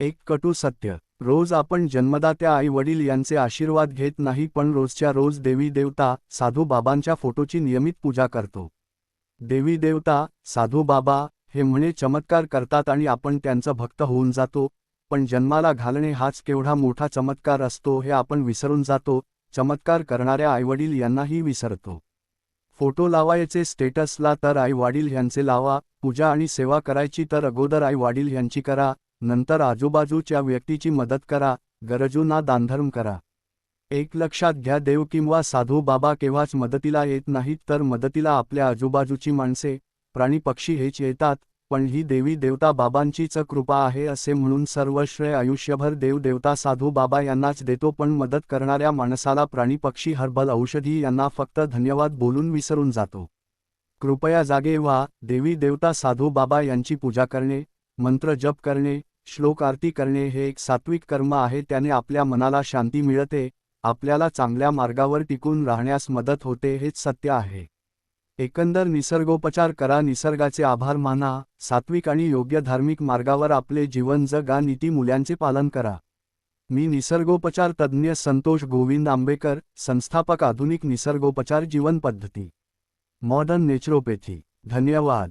एक कटू सत्य. रोज आपण जन्मदात्या आई वडील यांचे आशीर्वाद घेत नाही, पण रोजच्या रोज देवी देवता साधू बाबांच्या फोटोची नियमित पूजा करतो. देवी देवता साधू बाबा हे म्हणे चमत्कार करतात आणि आपण त्यांचा भक्त होऊन जातो, पण जन्माला घालणे हाच केवढा मोठा चमत्कार असतो हे आपण विसरून जातो. चमत्कार करणाऱ्या आईवडील यांनाही विसरतो. फोटो लावायचे स्टेटसला तर आई वडील यांचे लावा, पूजा आणि सेवा करायची तर अगोदर आई वडील यांची करा, नंतर आजूबाजूच्या व्यक्तीची मदत करा, गरजूंना दानधर्म करा. एक लक्षात घ्या, देव किंवा साधू बाबा केव्हाच मदतीला येत नाहीत, तर मदतीला आपल्या आजूबाजूची माणसे, प्राणी पक्षी हेच येतात. पण ही देवी देवता बाबांचीच कृपा आहे असे म्हणून सर्व श्रेय आयुष्यभर देव देवता साधू बाबा यांनाच देतो, पण मदत करणाऱ्या माणसाला प्राणी पक्षी हर्बल औषधी यांना फक्त धन्यवाद बोलून विसरून जातो. कृपया जागे व्हा. देवी देवता साधू बाबा यांची पूजा करणे, मंत्र जप करणे, श्लोक आरती करणे हे एक सात्विक कर्म आहे. त्याने आपल्या मनाला शांती मिळते, आपल्याला चांगल्या मार्गावर टिकून राहण्यास मदत होते, हेच सत्य आहे. एकंदर निसर्गोपचार करा, निसर्गाचे आभार माना, सात्विक आणि योग्य धार्मिक मार्गावर आपले जीवन जगा, नीतिमूल्यांचे पालन करा. मी निसर्गोपचार तज्ज्ञ संतोष गोविंद आंबेकर, संस्थापक आधुनिक निसर्गोपचार जीवन पद्धती, मॉडर्न नेचरोपॅथी. धन्यवाद.